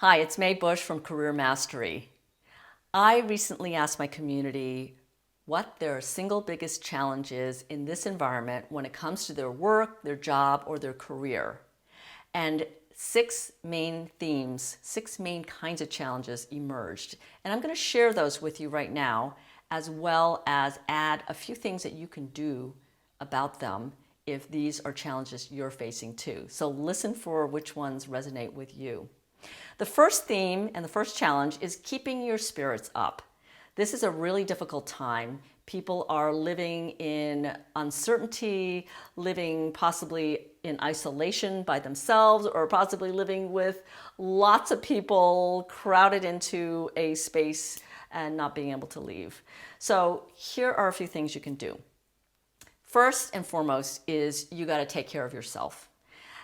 Hi, it's Mae Bush from Career Mastery. I recently asked my community what their single biggest challenge is in this environment when it comes to their work, their job, or their career. And six main themes, six main kinds of challenges emerged. And I'm going to share those with you right now, as well as add a few things that you can do about them if these are challenges you're facing too. So listen for which ones resonate with you. The first theme and the first challenge is keeping your spirits up. This is a really difficult time. People are living in uncertainty, living possibly in isolation by themselves, or possibly living with lots of people crowded into a space and not being able to leave. So here are a few things you can do. First and foremost is you got to take care of yourself.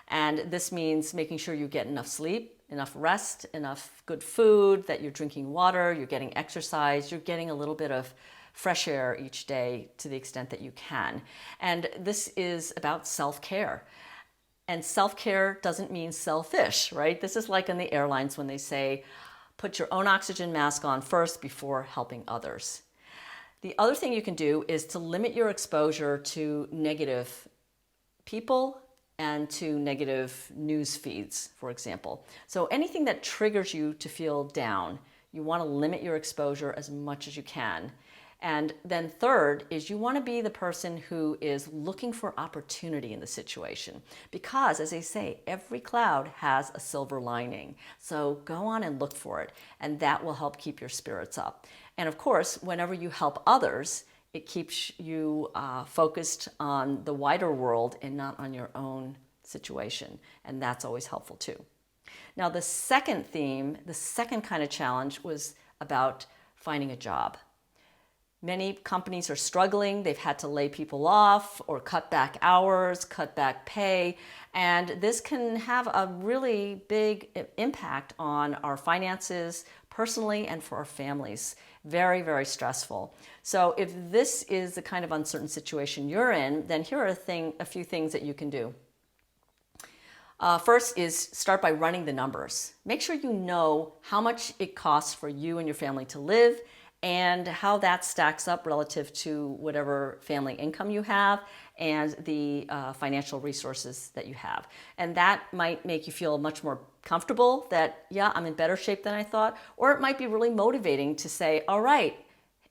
And this means making sure you get enough sleep, enough rest, enough good food, that you're drinking water, you're getting exercise, you're getting a little bit of fresh air each day to the extent that you can. And this is about self-care. And self-care doesn't mean selfish, right? This is like in the airlines when they say, put your own oxygen mask on first before helping others. The other thing you can do is to limit your exposure to negative people and to negative news feeds, for example. So anything that triggers you to feel down, you want to limit your exposure as much as you can. And then third is you want to be the person who is looking for opportunity in the situation. Because, as they say, every cloud has a silver lining. So go on and look for it, and that will help keep your spirits up. And of course, whenever you help others, it keeps you focused on the wider world and not on your own situation. And that's always helpful too. Now, the second theme, the second kind of challenge was about finding a job. Many companies are struggling. They've had to lay people off or cut back hours, cut back pay. And this can have a really big impact on our finances personally and for our families. Very, very stressful. So if this is the kind of uncertain situation you're in, then here are a few things that you can do. First is start by running the numbers. Make sure you know how much it costs for you and your family to live and how that stacks up relative to whatever family income you have and the financial resources that you have. And that might make you feel much more comfortable that, yeah, I'm in better shape than I thought. Or it might be really motivating to say, all right,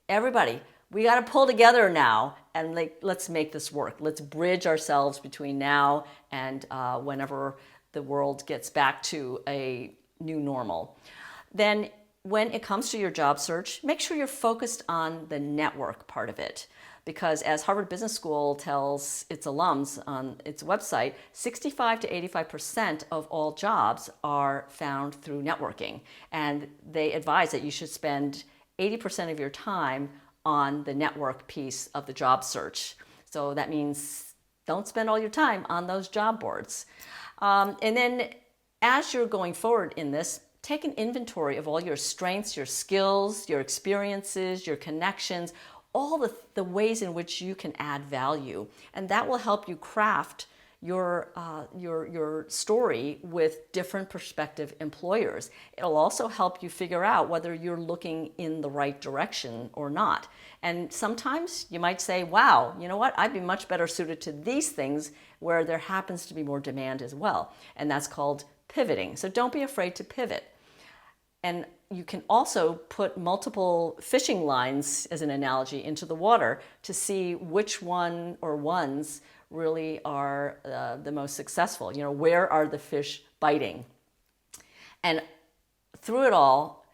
everybody, we got to pull together now and let's make this work. Let's bridge ourselves between now and whenever the world gets back to a new normal. Then when it comes to your job search, make sure you're focused on the network part of it. Because as Harvard Business School tells its alums on its website, 65 to 85% of all jobs are found through networking. And they advise that you should spend 80% of your time on the network piece of the job search. So that means don't spend all your time on those job boards. And then as you're going forward in this, take an inventory of all your strengths, your skills, your experiences, your connections, all the ways in which you can add value. And that will help you craft your story with different prospective employers. It'll also help you figure out whether you're looking in the right direction or not. And sometimes you might say, wow, you know what? I'd be much better suited to these things where there happens to be more demand as well. And that's called pivoting. So don't be afraid to pivot. And you can also put multiple fishing lines, as an analogy, into the water to see which one or ones really are the most successful. You know, where are the fish biting? And through it all,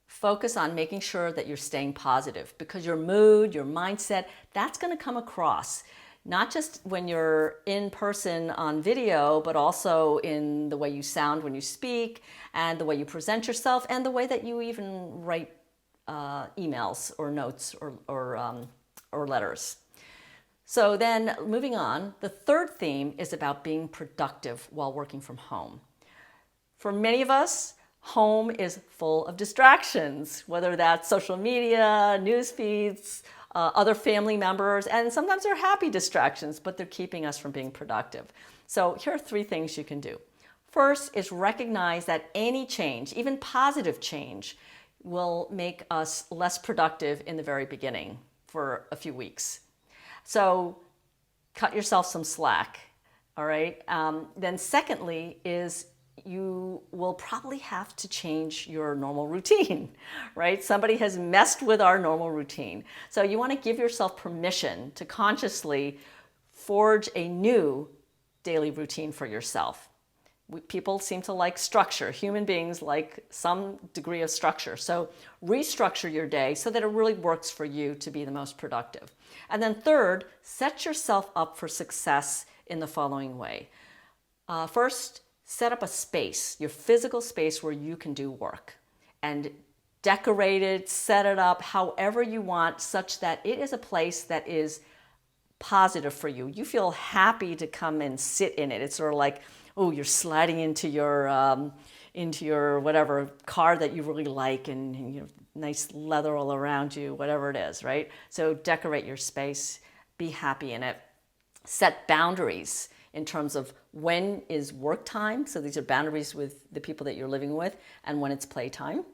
focus on making sure that you're staying positive, because your mood, your mindset, that's going to come across. Not just when you're in person on video, but also in the way you sound when you speak and the way you present yourself and the way that you even write emails or notes or letters. So then moving on, the third theme is about being productive while working from home. For many of us, home is full of distractions, whether that's social media, news feeds, other family members, and sometimes they're happy distractions, but they're keeping us from being productive. So here are three things you can do. First is recognize that any change, even positive change, will make us less productive in the very beginning for a few weeks. So cut yourself some slack, all right? Then secondly is you will probably have to change your normal routine, right? Somebody has messed with our normal routine. So you want to give yourself permission to consciously forge a new daily routine for yourself. People seem to like structure. Human beings like some degree of structure. So restructure your day so that it really works for you to be the most productive. And then third, set yourself up for success in the following way. First, set up a space, your physical space where you can do work. And decorate it, set it up however you want, such that it is a place that is positive for you. You feel happy to come and sit in it. It's sort of like, oh, you're sliding into your whatever car that you really like, and you know, nice leather all around you, whatever it is, right? So decorate your space, be happy in it. Set boundaries in terms of when is work time. So these are boundaries with the people that you're living with, and when it's playtime.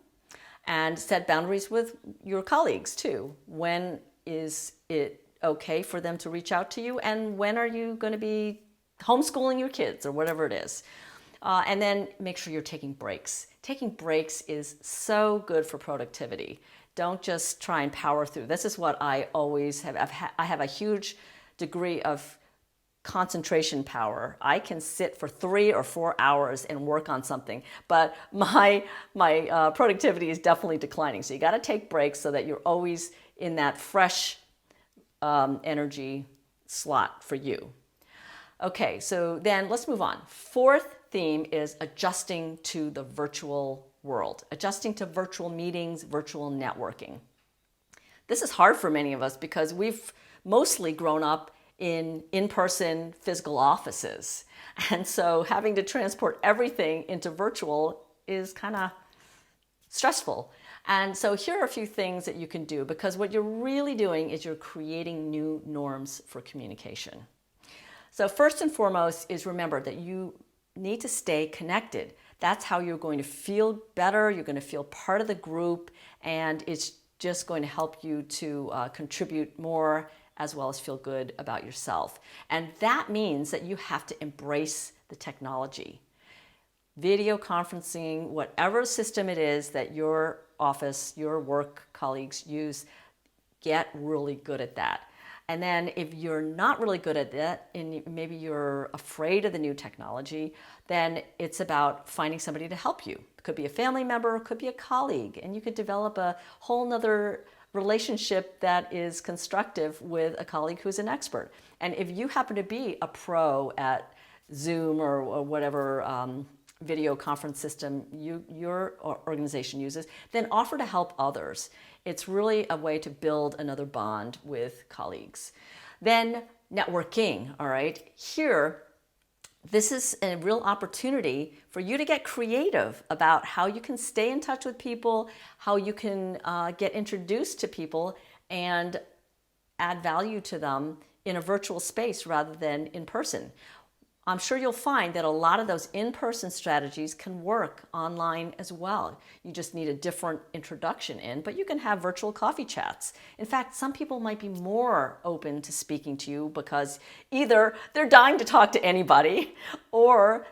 And set boundaries with your colleagues too. When is it okay for them to reach out to you, and when are you going to be homeschooling your kids or whatever it is. And then make sure you're taking breaks. Taking breaks is so good for productivity. Don't just try and power through. This is what I always have. I have a huge degree of concentration power. I can sit for 3 or 4 hours and work on something, but my productivity is definitely declining. So you got to take breaks so that you're always in that fresh energy slot for you. Okay, so then let's move on. Fourth theme is adjusting to the virtual world, adjusting to virtual meetings, virtual networking. This is hard for many of us because we've mostly grown up in in-person physical offices. And so having to transport everything into virtual is kind of stressful. And so here are a few things that you can do, because what you're really doing is you're creating new norms for communication. So first and foremost is remember that you need to stay connected. That's how you're going to feel better. You're going to feel part of the group, and it's just going to help you to contribute more as well as feel good about yourself. And that means that you have to embrace the technology. Video conferencing, whatever system it is that your office, your work colleagues use, get really good at that. And then if you're not really good at that, and maybe you're afraid of the new technology, then it's about finding somebody to help you. It could be a family member, it could be a colleague, and you could develop a whole nother relationship that is constructive with a colleague who's an expert. And if you happen to be a pro at Zoom or whatever video conference system your organization uses, then offer to help others. It's really a way to build another bond with colleagues. Then networking, all right? Here, this is a real opportunity for you to get creative about how you can stay in touch with people, how you can get introduced to people and add value to them in a virtual space rather than in person. I'm sure you'll find that a lot of those in-person strategies can work online as well. You just need a different introduction in, but you can have virtual coffee chats. In fact, some people might be more open to speaking to you because either they're dying to talk to anybody, or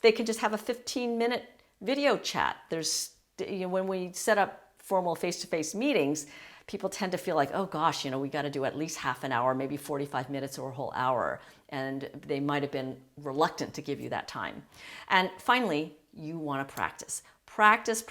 they can just have a 15-minute video chat. When we set up formal face-to-face meetings, people tend to feel like, oh gosh, we got to do at least half an hour, maybe 45 minutes or a whole hour. And they might have been reluctant to give you that time. And finally, you want to practice. Practice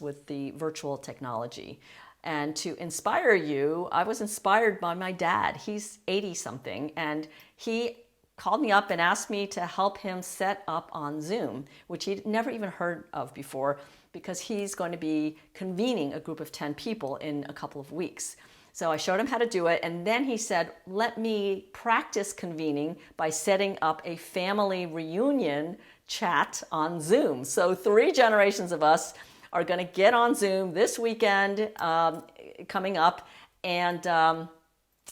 with the virtual technology. And to inspire you, I was inspired by my dad. He's 80-something, and he called me up and asked me to help him set up on Zoom, which he'd never even heard of before, because he's going to be convening a group of 10 people in a couple of weeks. So I showed him how to do it, and then he said, let me practice convening by setting up a family reunion chat on Zoom. So 3 generations of us are going to get on Zoom this weekend coming up, and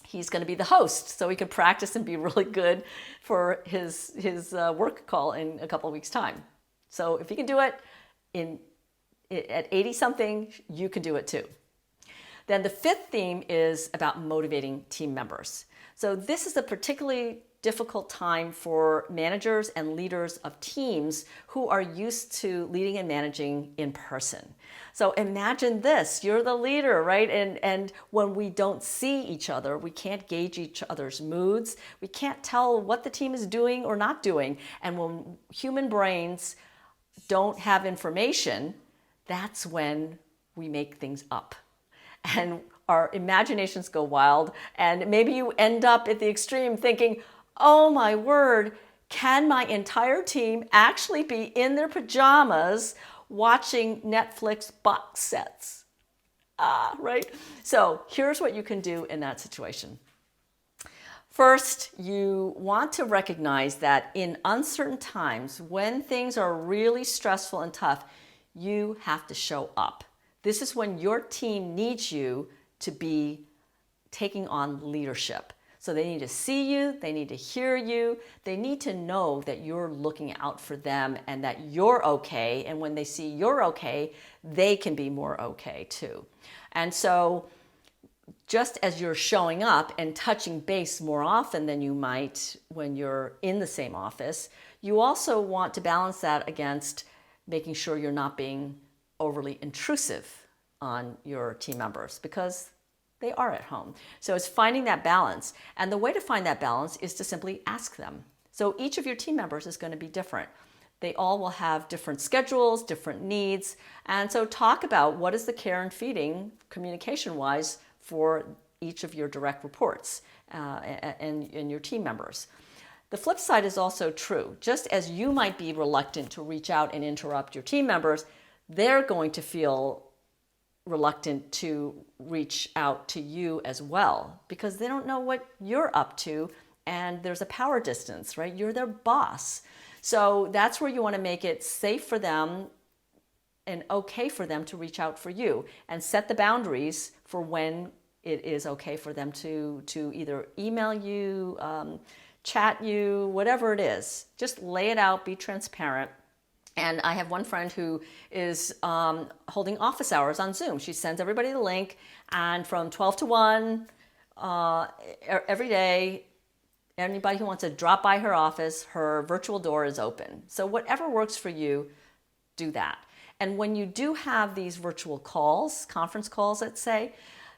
he's going to be the host, so he can practice and be really good for his work call in a couple of weeks' time. So if he can do it at 80 something, you can do it too. Then the fifth theme is about motivating team members. So this is a particularly difficult time for managers and leaders of teams who are used to leading and managing in person. So imagine this, you're the leader, right? And when we don't see each other, we can't gauge each other's moods. We can't tell what the team is doing or not doing. And when human brains don't have information, that's when we make things up. And our imaginations go wild. And maybe you end up at the extreme thinking, oh my word, can my entire team actually be in their pajamas watching Netflix box sets? Right? So here's what you can do in that situation. First, you want to recognize that in uncertain times, when things are really stressful and tough, you have to show up. This is when your team needs you to be taking on leadership. So they need to see you, they need to hear you, they need to know that you're looking out for them and that you're okay. And when they see you're okay, they can be more okay too. And so just as you're showing up and touching base more often than you might when you're in the same office, you also want to balance that against making sure you're not being overly intrusive on your team members because they are at home. So it's finding that balance. And the way to find that balance is to simply ask them. So each of your team members is going to be different. They all will have different schedules, different needs. And so talk about what is the care and feeding communication-wise for each of your direct reports and your team members. The flip side is also true. Just as you might be reluctant to reach out and interrupt your team members, they're going to feel reluctant to reach out to you as well because they don't know what you're up to and there's a power distance, right? You're their boss. So that's where you want to make it safe for them and okay for them to reach out for you and set the boundaries for when it is okay for them to either email you, chat you, whatever it is. Just lay it out, be transparent. And I have one friend who is holding office hours on Zoom. She sends everybody the link, and from 12 to 1 every day, anybody who wants to drop by her office, her virtual door is open. So whatever works for you, do that. And when you do have these virtual calls, conference calls, let's say,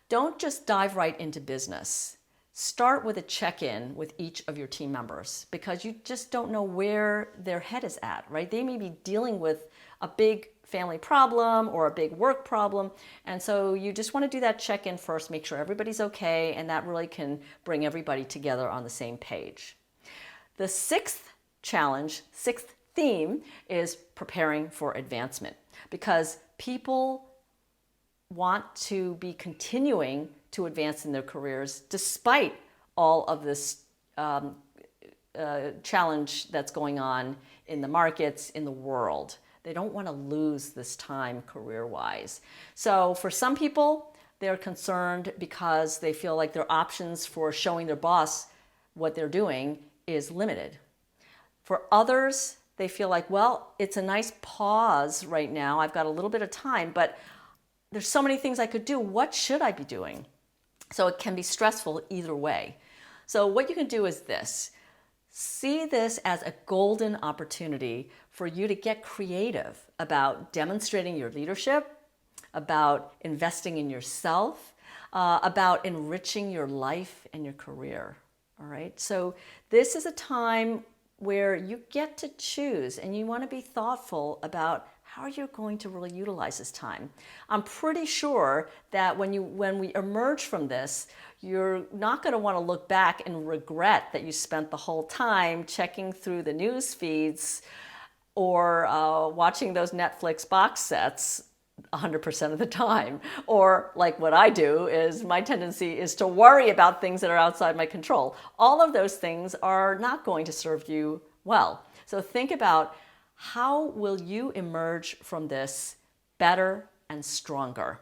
don't just dive right into business. Start with a check-in with each of your team members because you just don't know where their head is at, right? They may be dealing with a big family problem or a big work problem. And so you just want to do that check-in first, make sure everybody's okay, and that really can bring everybody together on the same page. The sixth theme is preparing for advancement because people want to be continuing to advance in their careers despite all of this challenge that's going on in the markets, in the world. They don't want to lose this time career-wise. So for some people, they're concerned because they feel like their options for showing their boss what they're doing is limited. For others, they feel like, well, it's a nice pause right now. I've got a little bit of time, but there's so many things I could do. What should I be doing? So it can be stressful either way. So what you can do is this. See this as a golden opportunity for you to get creative about demonstrating your leadership, about investing in yourself, about enriching your life and your career. All right. So this is a time where you get to choose and you want to be thoughtful about how you're going to really utilize this time. I'm pretty sure that when we emerge from this, you're not going to want to look back and regret that you spent the whole time checking through the news feeds or watching those Netflix box sets 100% of the time. Or like what I do is my tendency is to worry about things that are outside my control. All of those things are not going to serve you well. So think about how will you emerge from this better and stronger?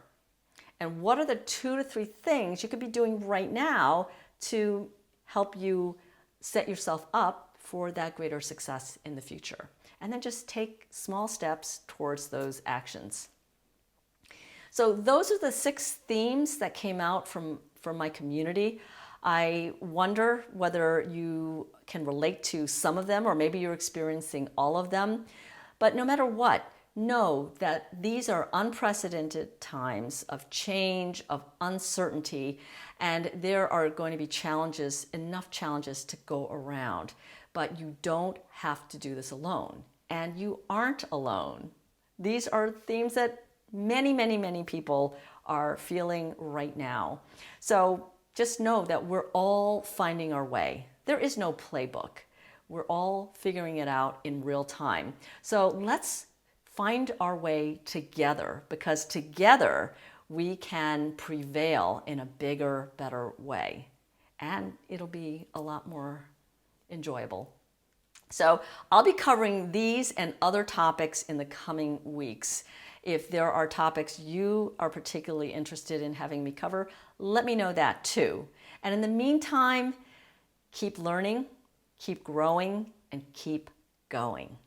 And what are the 2 to 3 things you could be doing right now to help you set yourself up for that greater success in the future. And then just take small steps towards those actions. So those are the 6 themes that came out from my community. I wonder whether you can relate to some of them, or maybe you're experiencing all of them. But no matter what, know that these are unprecedented times of change, of uncertainty, and there are going to be challenges, enough challenges to go around. But you don't have to do this alone, and you aren't alone. These are themes that many people are feeling right now. So just know that we're all finding our way. There is no playbook. We're all figuring it out in real time. So let's find our way together, because together we can prevail in a bigger, better way. And it'll be a lot more enjoyable. So I'll be covering these and other topics in the coming weeks. If there are topics you are particularly interested in having me cover, let me know that too. And in the meantime, keep learning, keep growing, and keep going.